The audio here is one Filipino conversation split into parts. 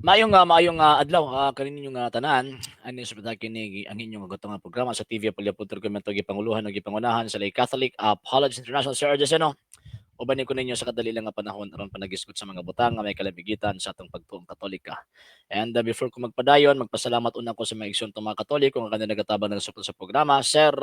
Maayong adlaw kaninyong tanan. Ani sa kini ang inyong gutong nga programa sa TV Palyaputor Komento gipanguluhan ug gipangunahan sa Lay Catholic Apologist International Sir Argeseno. Ubanin ko ninyo sa kadali lang nga panahon aron panagisgot sa mga butang nga may kalamigitan sa atong pagtuong Katolika. And before ko magpadayon, magpasalamat una ko sa mga igsoon mga Katoliko nga kanila nagatabang nagsupport sa programa. Sir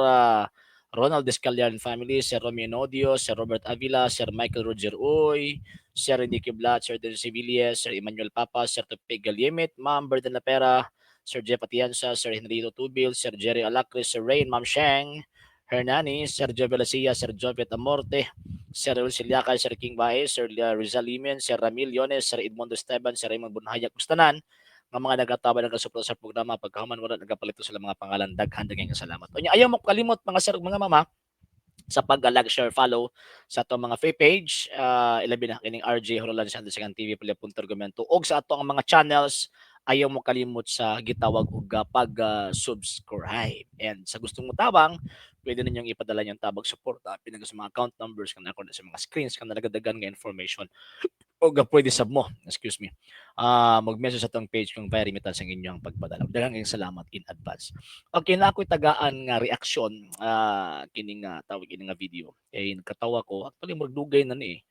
Ronald Descallian family, Sir Romeo Nodio, Sir Robert Avila, Sir Michael Roger Uy, Sir Enrique Blat, Sir Del Civiles, Sir Emmanuel Papa, Sir Tupig Galyemit, Ma'am Berta Lapera, Sir Jeff Atienza, Sir Henrito Tubil, Sir Jerry Alacris, Sir Rain, Ma'am Sheng, Hernani, Sir Joe Velacia, Sir Jovet Amorte, Sir Raul Siliacay, Sir King Baez, Sir Rizal Limen, Sir Ramil Yones, Sir Edmundo Esteban, Sir Raymond Bunhayak, Kustanan, nga mga nagataba nagasupport sa programa pagkahuman wala nagapalito sila mga pangalan daghang salamat. Unya ayaw mo kalimot mga sir mga mama sa pag-like, share, follow sa atong mga free page, ilabi na kining RJ Horolan sa Second TV Palyapuntor og sa atong mga channels ayaw mo kalimot sa gitawag og pag-subscribe. And sa gustong mo tabang, pwede ninyong ipadala yung tabag support pinag sa mga account numbers kung ako na sa mga screens kung nagadagan nga information o pwede sub mo, excuse me. Mag-message sa tong page kung via remittance ang inyong pagpadala. Daghang salamat in advance. Okay, na ako'y tagaan nga reaksyon kining tawag ini nga video. Kay nagkatawa ko, actually magdugay na ni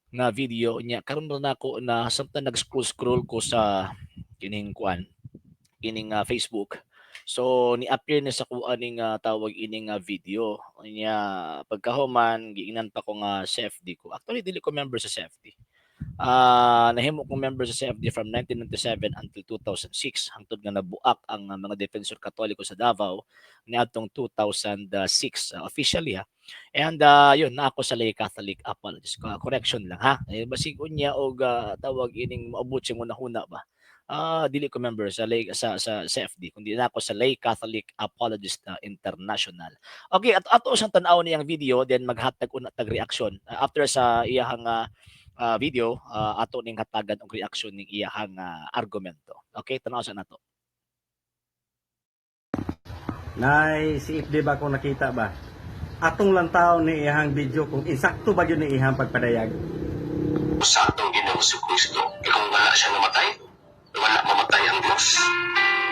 nga video niya. Karon na ako na samtang nag-scroll ko sa kining kuan, kining Facebook. So ni-appear na sa kuan ning tawag ini nga video. Niya pagkahuman giingnan pa ko nga CFD ko. Actually dili ko member sa CFD. Nahimo kong member sa CFD from 1997 until 2006 hangtod nga nabuak ang mga defensor katoliko sa Davao niadtong 2006 officially ha. And yun na ako sa Lay Catholic Apologist. Correction lang ha. Basig unya og tawag ining maabot sing una-huna ba. Dili ko member sa sa CFD kundi na ako sa Lay Catholic Apologist International. Okay, ato sang tan-aw niyang video then maghatag una tag reaction after sa iyahang video ato ning hatagan og reaction ning iyahang argumento. Okay, tanaw sa nato. Nay, si Ifde ba kung nakita ba? Atong lantaw ni iyahang video kung insakto ba yun ni iyahang pagpadayag? Sa atong Ginoong Kristo, kung wala siya namatay, wala mamatay ang Diyos.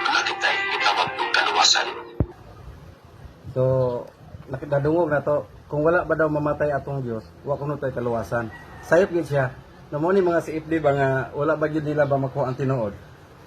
Wala kita'y itawag ng kaluwasan. So, nakidadungog na to, kung wala ba daw mamatay atong Diyos, wa kuno tay kaluwasan. Sayop gid siya. Namo ni mga si Ifde ba nga wala ba gyud nila ba makuha ang tinuod?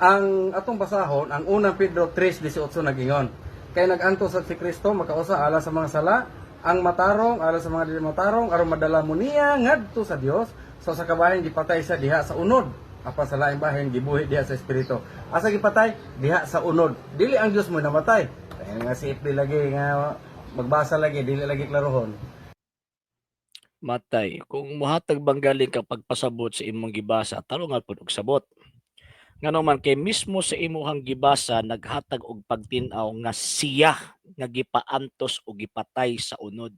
Ang atong basahon, ang unang Pedro 3:18 nagingon. Kay naganto sa si Kristo makausa ala sa mga sala, ang matarong ala sa mga dili matarong aron madala mo niya ngadto sa Dios. So sa kabahin gipatay siya diha sa unod. Apan sa laing bahin gibuhi diha sa espiritu. Asa gipatay diha sa unod. Dili ang Dios mo namatay. Kaya nga si Ifde lagi nga magbasa lagi dili lagi klarohon. Matay, kung muhatag bang galing ka pagpasabot sa imong gibasa, tarungan pud og sabot. Ngano man kay mismo sa imuhang gibasa naghatag og pagtin-aw nga siya nga gipaantos o gipatay sa unod.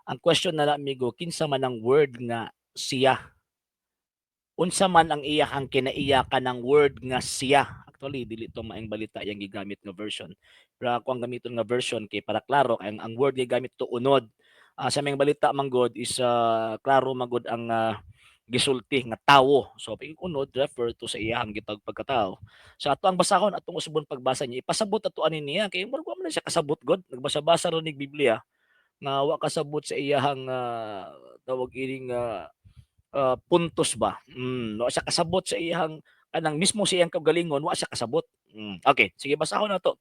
Ang question na amigo, kinsa man ang word nga siya? Unsa man ang iyahang kinaiyakan ng word nga siya? Actually, dili to maayong balita yang gigamit nga version. Pero ako ang gamiton nga version kay para klaro kay ang word gigamit to unod. Sa mga balita man god is klaro magod ang gisulti nga tawo. So pag unod refer to sa iyahang gitag pagkatao. Sa ato ang basahon atong usbon pagbasa niya ipasabot ato ani niya kay murag man siya kasabot god nagbasa-basa ro nig Biblia nga wa kasabot sa iyahang tawag ining puntos ba. Wa siya kasabot sa iyahang kanang mismo sa iyang kagalingon wa siya kasabot. Okay, sige basahon na to.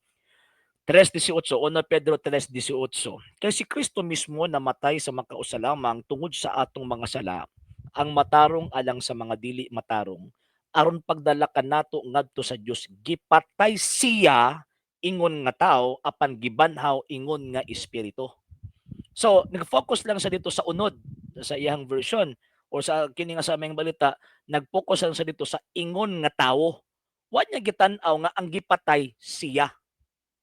3:18, 1 Pedro 3:18. Kay si Kristo mismo namatay sa makausa lamang tungod sa atong mga sala, ang matarong alang sa mga dili matarong, aron pagdala kanato ngadto sa Dios gipatay siya ingon nga tao apan gibanhaw ingon nga espiritu. So, nag-focus lang sa dito sa unod sa iyang version o sa kini nga sa aming balita, nag-focus lang sa dito sa ingon nga tawo. Wa niya gitan-aw nga ang gipatay siya.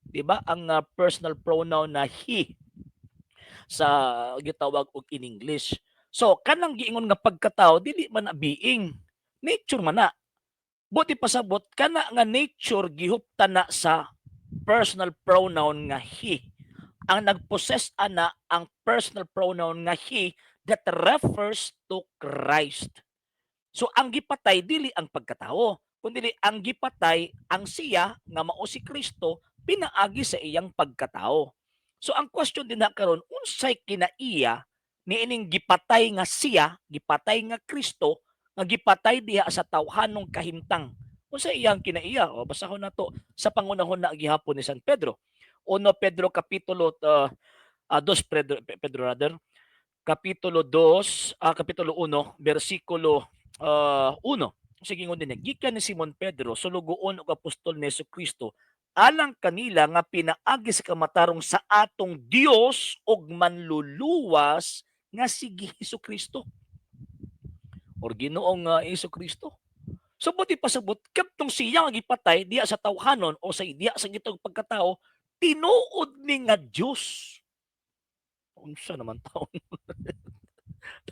'Di ba? Ang personal pronoun na he sa gitawag og in English. So, kanang giingon nga pagkatao dili man na being, nature man na. Buti pasabot kana nga nature gihuptan na sa personal pronoun nga he. Ang nagpossess ana ang personal pronoun nga he that refers to Christ. So ang gipatay dili ang pagkatao, kundi ang gipatay ang siya nga mao si Kristo pinaagi sa iyang pagkatao. So ang question din na karon, unsay kinaiya niining gipatay nga siya, gipatay nga Kristo, nga gipatay diha sa tawhanong kahimtang. Unsay iyang kinaiya? O basahon nato sa pangunahon na gihapon ni San Pedro. 1 Pedro kapitulo 2 Pedro rather, kapitulo 2, kapitulo 1, bersikulo 1. Sige ngon din gikan ni Simon Pedro sulugoon og apostol ni Jesucristo alang kanila nga pinaagi sa kamatarong sa atong Dios ug manluluwas nga si Jesucristo or Ginoong Jesucristo. So buti pasabot kadtong siya nga gipatay diya sa tawhanon o sa diya sa gitong pagkatao tinuod ni nga Dios. Unsa naman taon?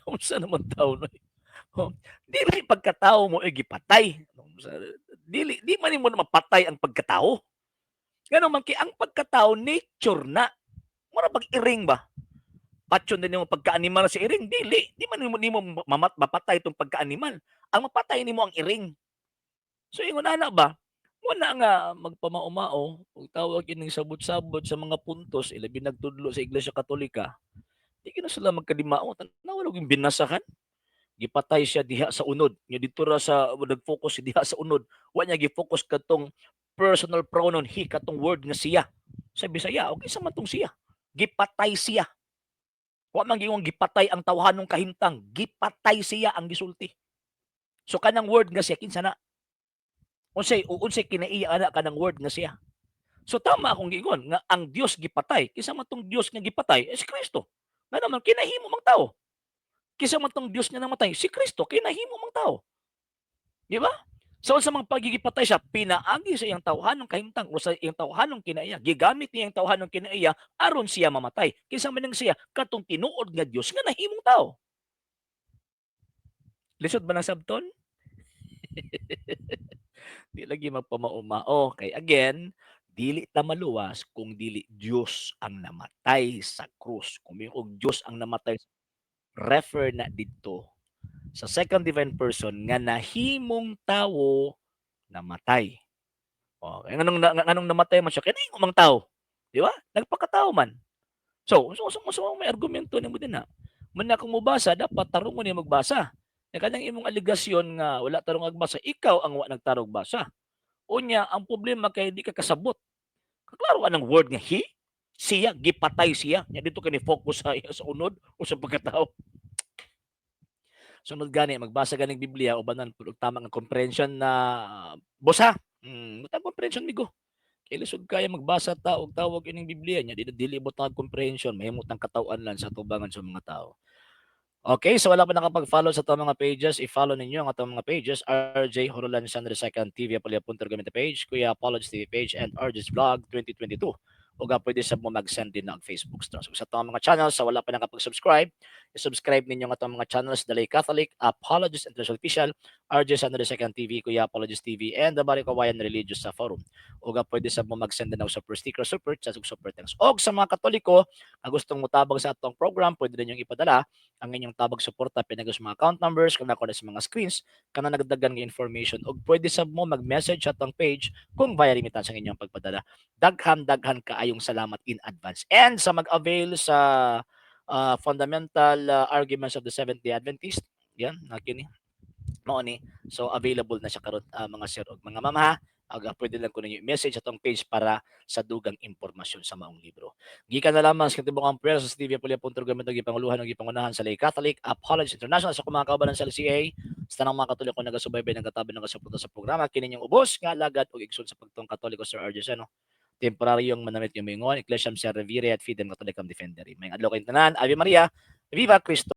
Unsa naman taon? Oh, dili pagkatao mo ay gipatay. Di man mo na mapatay ang pagkatao. Ganun man ang pagkatao nature na. Mura pag iring ba? Patyon din mo pagka-animal sa iring, dili. Di man mo mapatay itong pagka-animal. Ang mapatay nimo ang iring. So ingon ana ba? Wala nga magpamaumao ug tawag ining sabot-sabot sa mga puntos ilabi nagtudlo sa Iglesia Katolika. Di na sila magkadimao. Tanaw yung binasahan. Gipatay siya diha sa unod. Nya dito ra sa nag-focus siya diha sa unod. Wa niya gi-focus katong personal pronoun he katong word nga siya. Sa Bisaya, okay sa man tong siya. Gipatay siya. Wa man gingon gipatay ang tawhanong kahimtang. Gipatay siya ang gisulti. So kanang word nga siya kinsa na? Unsay kinaiya ana kanang word nga siya. So tama akong giingon nga ang Dios gipatay. Kinsa man tong Dios nga gipatay? Si Kristo. Nga naman kinahimo mang tao. Kinsa man tong Dios nga namatay? Si Kristo kinahimo mang tao. Di ba? So sa mga pagigipatay siya, pinaagi sa iyang tawhanong kahimtang o sa iyang tawhanong kinaiya. Gigamit niya ang tawhanong kinaiya aron siya mamatay. Kinsa man siya katong tinuod nga Dios nga nahimong tao. Lisod ba ng sabton? Di lagi magpamaumao. Kay again, dili ta maluwas kung dili Dios ang namatay sa krus. Kung og Dios ang namatay, refer na dito sa second divine person nga nahimong tawo namatay. O, anong namatay man siya? Kaya nahimong mang tao. Di ba? Nagpakatao man. So may argumento nimo din na. Man na kung mubasa, dapat tarungon ni magbasa. Kanyang imong aligasyon nga wala tarong agbasa, ikaw ang wa nagtarong basa. Unya, ang problema kay di ka kasabot. Kaklaro anang word nga he, siya, gipatay siya. Nya dito kani focus sa unod o sa pagkatao. Sunod gani, magbasa ganing Biblia o banan pud tama nga comprehension na busa. Butang comprehension migo. Kay lisod kaya magbasa ta og tawag ining Biblia nya dili butang comprehension, mahimot ang katawan lang sa tubangan sa mga tao. Okay, so wala pa nakapag-follow sa itong mga pages, i-follow ninyo ang atong mga pages, RJ Horolan Sandra II TV Apolya.Punter Gamit page, Kuya Apollos TV page, and RJ's Vlog 2022. O nga pwede sa mo mag-send din ng Facebook stars. So, sa itong mga channels, sa wala pa nakapag-subscribe, i-subscribe ninyo ang atong mga channels, Dalay Catholic, Apologist International Official, RJ Sandra II TV, Kuya Apologist TV, and the Bari Kawayan Religious sa forum. O nga pwede sa mo mag-send din ng super sticker, super chat, super thanks. O sa mga Katoliko, na gustong mutabang sa atong program, pwede din yung ipadala ang inyong tabag suporta pinagos mga account numbers kung nako na sa mga screens kana nagdagan nga information og pwede sa mo mag-message sa atong page kung via remittance ang inyong pagpadala. Daghan kaayong salamat in advance. And sa mag-avail sa fundamental arguments of the Seventh-day Adventist, yan nakini mao ni. So available na siya karon mga sir og mga mama. Pwede lang ko ninyo i-message atong page para sa dugang impormasyon sa maong libro. Gikan na lamang sa katibukang prayer sa TV Apolya.Punter Gamit ng Ipanguluhan ng Ipangunahan sa Lay Catholic, Apologist International sa mga kaubanan sa LCA, sa tanang mga Katoliko nagasubaybay nagatabi ng kasuporta sa programa, kini yung ubos nga alagad o igsoon sa pagtong Katoliko Sir RJ Seno. Temporaryong manamit yung mingon, Ecclesiam Servire at Fidem Catholicam Defenderi. May adlaw kayong tanan, Ave Maria, Viva Cristo.